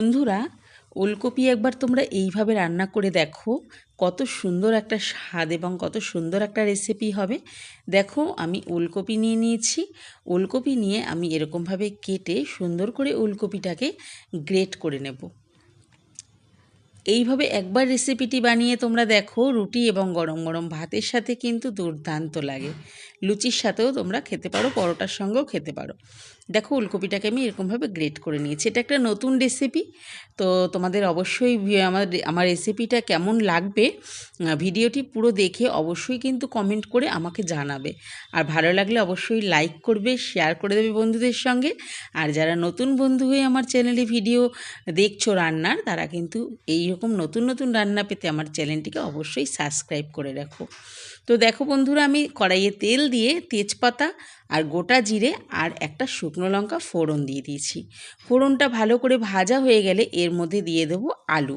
বন্ধুরা, ওলকপি একবার তোমরা এইভাবে রান্না করে দেখো, কত সুন্দর একটা স্বাদ এবং কত সুন্দর একটা রেসিপি হবে। দেখো, আমি ওলকপি নিয়ে নিয়েছি। ওলকপি নিয়ে আমি এরকমভাবে কেটে সুন্দর করে ওলকপিটাকে গ্রেট করে নেব। এইভাবে একবার রেসিপিটি বানিয়ে তোমরা দেখো, রুটি এবং গরম গরম ভাতের সাথে কিন্তু দুর্দান্ত লাগে। লুচির সাথেও তোমরা খেতে পারো, পরোটার সঙ্গেও খেতে পারো। দেখো, ওলকপিটাকে আমি এরকমভাবে গ্রেট করে নিয়েছি। এটা একটা নতুন রেসিপি, তো তোমাদের অবশ্যই আমার রেসিপিটা কেমন লাগবে, ভিডিওটি পুরো দেখে অবশ্যই কিন্তু কমেন্ট করে আমাকে জানাবে। আর ভালো লাগলে অবশ্যই লাইক করবে, শেয়ার করে দেবে বন্ধুদের সঙ্গে। আর যারা নতুন বন্ধু হয়ে আমার চ্যানেলে ভিডিও দেখছো রান্নার, তারা কিন্তু এইরকম নতুন নতুন রান্না পেতে আমার চ্যানেলটিকে অবশ্যই সাবস্ক্রাইব করে রাখো। তো দেখো বন্ধুরা, আমি কড়াইয়ে তেল দিয়ে তেজপাতা আর গোটা জিরে আর একটা শুকনো লঙ্কা ফোড়ন দিয়ে দিয়েছি। ফোড়নটা ভালো করে ভাজা হয়ে গেলে এর মধ্যে দিয়ে দেবো আলু।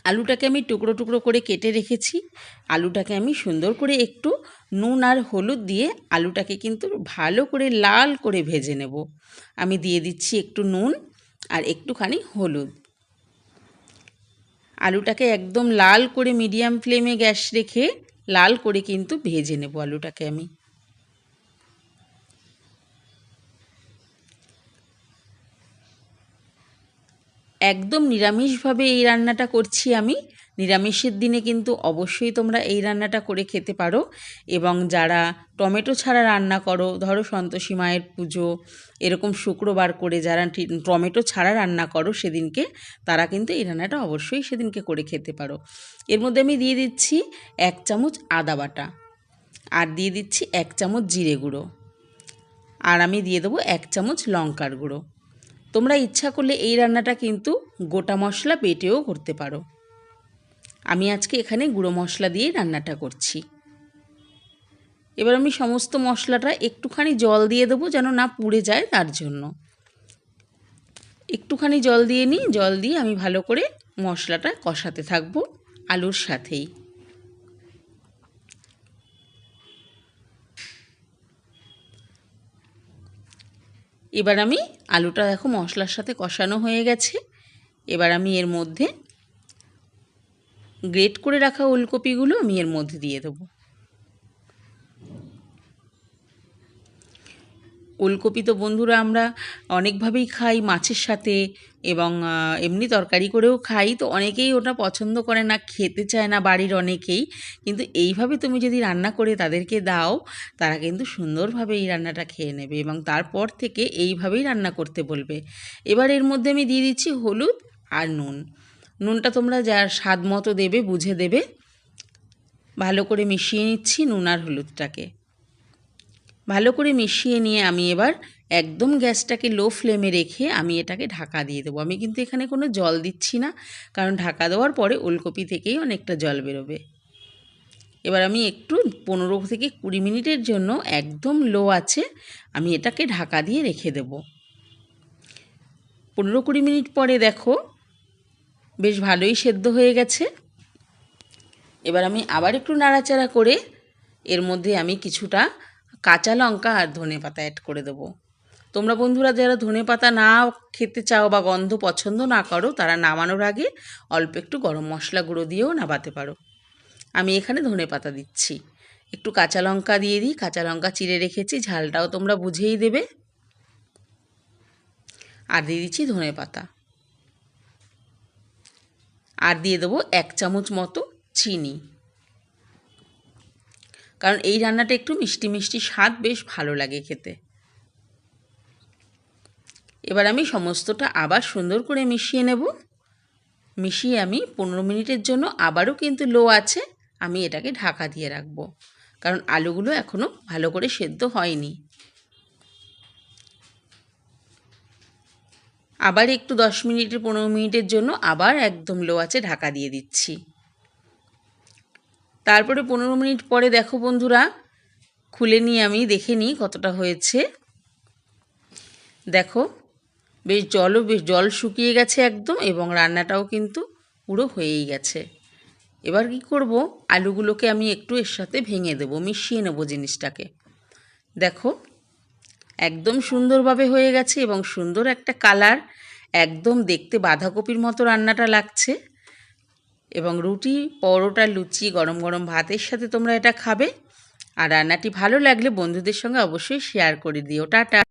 আলুটাকে আমি টুকরো টুকরো করে কেটে রেখেছি। আলুটাকে আমি সুন্দর করে একটু নুন আর হলুদ দিয়ে আলুটাকে কিন্তু ভালো করে লাল করে ভেজে নেব। আমি দিয়ে দিচ্ছি একটু নুন আর একটুখানি হলুদ। আলুটাকে একদম লাল করে মিডিয়াম ফ্লেমে গ্যাস রেখে লাল করে কিন্তু ভেজে নেব আলুটাকে আমি। একদম নিরামিষভাবে এই রান্নাটা করছি আমি। নিরামিষের দিনে কিন্তু অবশ্যই তোমরা এই রান্নাটা করে খেতে পারো। এবং যারা টমেটো ছাড়া রান্না করো, ধরো সন্তোষী মায়ের পুজো, এরকম শুক্রবার করে যারা টমেটো ছাড়া রান্না করো সেদিনকে, তারা কিন্তু এই রান্নাটা অবশ্যই সেদিনকে করে খেতে পারো। এর মধ্যে আমি দিয়ে দিচ্ছি 1 চামচ আদা বাটা, আর দিয়ে দিচ্ছি 1 চামচ জিরে গুঁড়ো, আর আমি দিয়ে দেবো 1 চামচ লঙ্কার গুঁড়ো। তোমরা ইচ্ছা করলে এই রান্নাটা কিন্তু গোটা মশলা বেটেও করতে পারো। আমি আজকে এখানে গুঁড়ো মশলা দিয়ে রান্নাটা করছি। এবার আমি সমস্ত মশলাটা একটুখানি জল দিয়ে দেবো, যেন না পুড়ে যায়, তার জন্য একটুখানি জল দিয়ে নিই। জল দিয়ে আমি ভালো করে মশলাটা কষাতে থাকবো আলুর সাথেই। এবার আমি আলুটা দেখো মশলার সাথে কষানো হয়ে গেছে। এবার আমি এর মধ্যে গ্রেট করে রাখা ওলকপিগুলো আমি এর মধ্যে দিয়ে দেবো। ওলকপি তো বন্ধুরা আমরা অনেকভাবেই খাই, মাছের সাথে এবং এমনি তরকারি করেও খাই। তো অনেকেই ওটা পছন্দ করে না, খেতে চায় না বাড়ির অনেকেই। কিন্তু এইভাবে তুমি যদি রান্না করে তাদেরকে দাও, তারা কিন্তু সুন্দরভাবে এই রান্নাটা খেয়ে নেবে এবং তারপর থেকে এইভাবেই রান্না করতে বলবে। এবার এর মধ্যে আমি দিয়ে দিচ্ছি হলুদ আর নুন। নুনটা তোমরা যার স্বাদ মতো দেবে, বুঝে দেবে। ভালো করে মিশিয়ে নিচ্ছি নুন আর হলুদটাকে। ভালো করে মিশিয়ে নিয়ে আমি এবার একদম গ্যাসটাকে লো ফ্লেমে রেখে আমি এটাকে ঢাকা দিয়ে দেবো। আমি কিন্তু এখানে কোনো জল দিচ্ছি না, কারণ ঢাকা দেওয়ার পরে ওলকপি থেকেই অনেকটা জল বেরোবে। এবার আমি একটু 15 থেকে 20 মিনিটের জন্য একদম লো আছে আমি এটাকে ঢাকা দিয়ে রেখে দেব। 15-20 মিনিট পরে দেখো বেশ ভালোই সেদ্ধ হয়ে গেছে। এবার আমি আবার একটু নাড়াচাড়া করে এর মধ্যে আমি কিছুটা কাঁচা লঙ্কা আর ধনেপাতা অ্যাড করে দেবো। তোমরা বন্ধুরা যারা ধনেপাতা না খেতে চাও বা গন্ধ পছন্দ না করো, তারা নামানোর আগে অল্প একটু গরম মশলা গুঁড়ো দিয়েও নামাতে পারো। আমি এখানে ধনেপাতা দিচ্ছি। একটু কাঁচা লঙ্কা দিয়ে দিই, কাঁচা লঙ্কা চিড়ে রেখেছি, ঝালটাও তোমরা বুঝেই দেবে। আর দিয়ে দিচ্ছি ধনেপাতা, আর দিয়ে দেবো 1 চামচ মতো চিনি, কারণ এই রান্নাটা একটু মিষ্টি মিষ্টি স্বাদ, বেশ ভালো লাগে খেতে। এবার আমি সমস্তটা আবার সুন্দর করে মিশিয়ে নেব। মিশিয়ে আমি 15 মিনিটের জন্য আবারও কিন্তু লো আছে আমি এটাকে ঢাকা দিয়ে রাখবো, কারণ আলুগুলো এখনও ভালো করে সেদ্ধ হয়নি। আবার একটু 15 মিনিটের জন্য আবার একদম লো আছে ঢাকা দিয়ে দিচ্ছি। তারপরে 15 মিনিট পরে দেখো বন্ধুরা, খুলে নিয়ে আমি দেখে নিই কতটা হয়েছে। দেখো বেশ জল শুকিয়ে গেছে একদম, এবং রান্নাটাও কিন্তু পুরো হয়েই গেছে। এবার কি করব, আলুগুলোকে আমি একটু এর সাথে ভেঙে দেব, মিশিয়ে নেব জিনিসটাকে। দেখো একদম সুন্দরভাবে হয়ে গেছে এবং সুন্দর একটা কালার, একদম দেখতে বাঁধাকপির মতো রান্নাটা লাগছে। এবং রুটি, পরোটা, লুচি, গরম গরম ভাতের সাথে তোমরা এটা খাবে। আর রান্নাটি ভালো লাগলে বন্ধুদের সঙ্গে অবশ্যই শেয়ার করে দিও। টাটা।